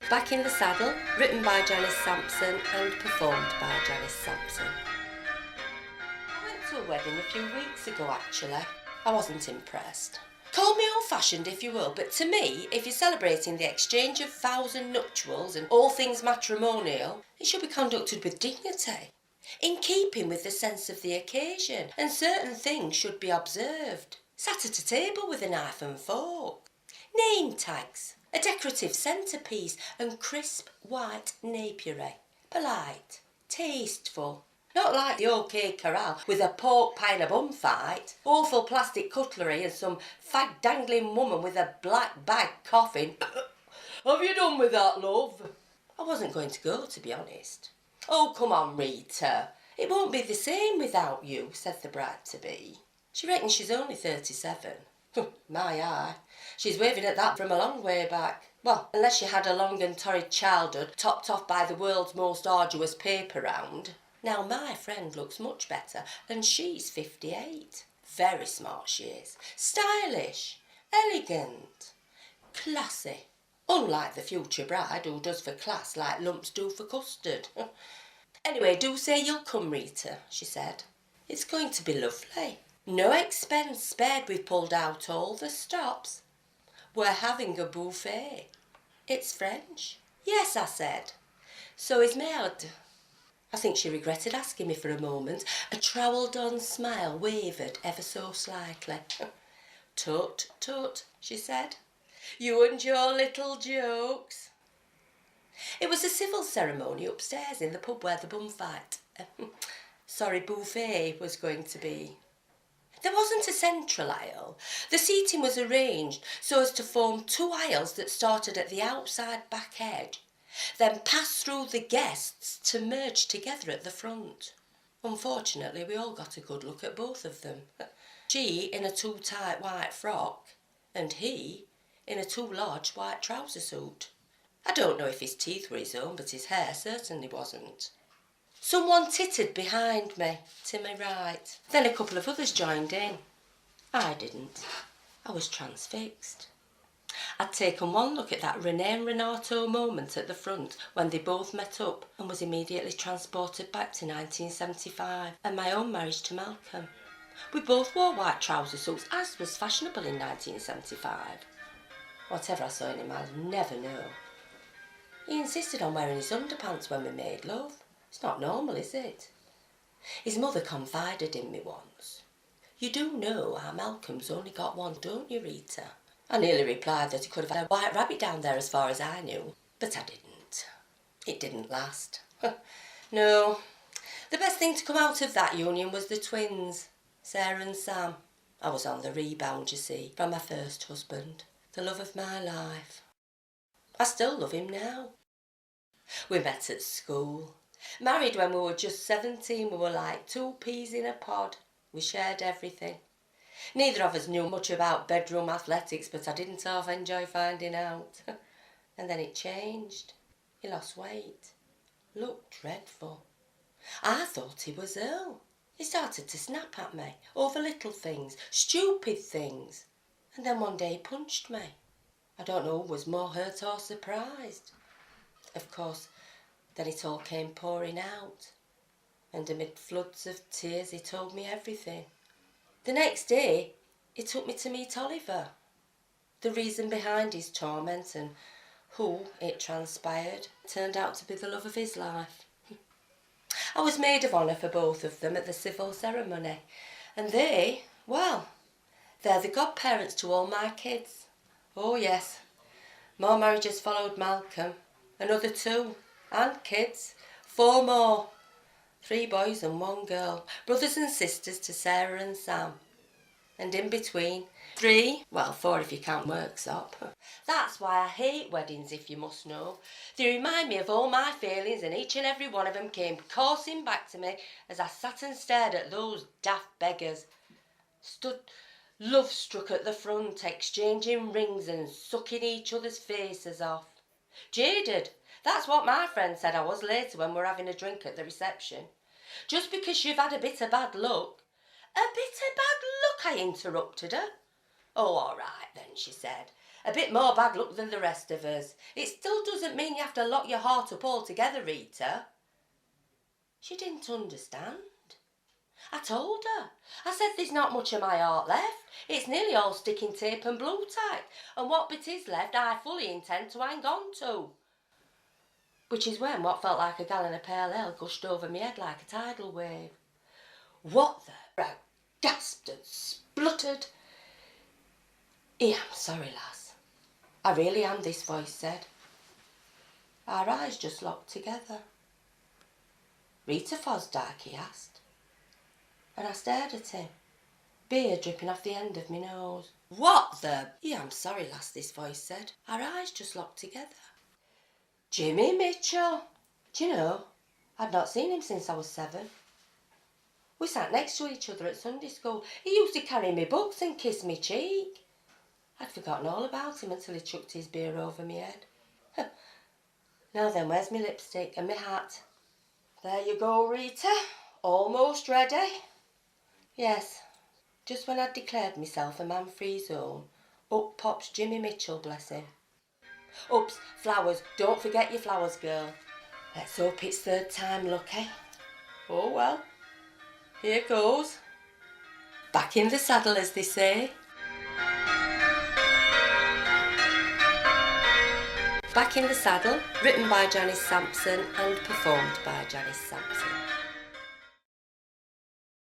Back in the Saddle, written by Janice Sampson and performed by Janice Sampson. I went to a wedding a few weeks ago, actually. I wasn't impressed. Call me old-fashioned if you will, but to me, if you're celebrating the exchange of vows and nuptials and all things matrimonial, it should be conducted with dignity, in keeping with the sense of the occasion, and certain things should be observed. Sat at a table with a knife and fork. Name tags, a decorative centrepiece, and crisp white napery. Polite, tasteful. Not like the OK Corral with a pork pie and a bum fight, awful plastic cutlery and some fag-dangling woman with a black bag coughing. Have you done with that, love? I wasn't going to go, to be honest. Oh, come on, Rita. It won't be the same without you, said the bride-to-be. She reckons she's only 37. My eye. She's waving at that from a long way back. Well, unless she had a long and torrid childhood topped off by the world's most arduous paper round. Now, my friend looks much better, and she's 58. Very smart she is. Stylish. Elegant. Classy. Unlike the future bride who does for class like lumps do for custard. Anyway, do say you'll come, Rita, she said. It's going to be lovely. No expense spared, we've pulled out all the stops. We're having a buffet. It's French. Yes, I said. So is Maud. I think she regretted asking me for a moment. A trowel-done smile wavered ever so slightly. Tut, tut, she said. You and your little jokes. It was a civil ceremony upstairs in the pub where the bum fight, buffet was going to be. There wasn't a central aisle. The seating was arranged so as to form two aisles that started at the outside back edge, then passed through the guests to merge together at the front. Unfortunately, we all got a good look at both of them. She in a too tight white frock, and he in a too large white trouser suit. I don't know if his teeth were his own, but his hair certainly wasn't. Someone tittered behind me, to my right. Then a couple of others joined in. I didn't. I was transfixed. I'd taken one look at that René and Renato moment at the front when they both met up and was immediately transported back to 1975 and my own marriage to Malcolm. We both wore white trouser suits, as was fashionable in 1975. Whatever I saw in him, I'll never know. He insisted on wearing his underpants when we made love. It's not normal, is it? His mother confided in me once. You do know our Malcolm's only got one, don't you, Rita? I nearly replied that he could have had a white rabbit down there as far as I knew, but I didn't. It didn't last. No, the best thing to come out of that union was the twins, Sarah and Sam. I was on the rebound, you see, from my first husband, the love of my life. I still love him now. We met at school. Married when we were just 17, we were like two peas in a pod. We shared everything. Neither of us knew much about bedroom athletics, but I didn't half enjoy finding out. And then it changed. He lost weight. Looked dreadful. I thought he was ill. He started to snap at me over little things, stupid things. And then one day he punched me. I don't know who was more hurt or surprised. Of course, then it all came pouring out. And amid floods of tears, he told me everything. The next day, he took me to meet Oliver. The reason behind his torment and who, it transpired, turned out to be the love of his life. I was maid of honour for both of them at the civil ceremony. And they, well, they're the godparents to all my kids. Oh, yes. More marriages followed Malcolm. Another 2. And kids. 4 more. 3 boys and 1 girl. Brothers and sisters to Sarah and Sam. And in between, 3, well, 4 if you count workshop. That's why I hate weddings, if you must know. They remind me of all my failings, and each and every one of them came coursing back to me as I sat and stared at those daft beggars. Stood love-struck at the front, exchanging rings and sucking each other's faces off. Jaded. That's what my friend said I was later when we were having a drink at the reception. Just because you've had a bit of bad luck. A bit of bad luck, I interrupted her. Oh, all right then, she said. A bit more bad luck than the rest of us. It still doesn't mean you have to lock your heart up altogether, Rita. She didn't understand. I told her. I said there's not much of my heart left. It's nearly all sticking tape and blue tack, and what bit is left I fully intend to hang on to. Which is when what felt like a gallon of pale ale gushed over my head like a tidal wave. What the... I gasped and spluttered. I'm sorry, lass. I really am, this voice said. Our eyes just locked together. Rita Fosdyke, he asked. And I stared at him, beer dripping off the end of my nose. What the... I'm sorry, lass, this voice said. Our eyes just locked together. Jimmy Mitchell. Do you know, I'd not seen him since I was 7. We sat next to each other at Sunday school. He used to carry me books and kiss me cheek. I'd forgotten all about him until he chucked his beer over me head. Now then, where's my lipstick and my hat? There you go, Rita. Almost ready. Yes, just when I'd declared myself a man-free zone, up pops Jimmy Mitchell, bless him. Ups, flowers. Don't forget your flowers, girl. Let's hope it's third time lucky. Oh well, here goes. Back in the saddle, as they say. Back in the Saddle, written by Janice Sampson and performed by Janice Sampson.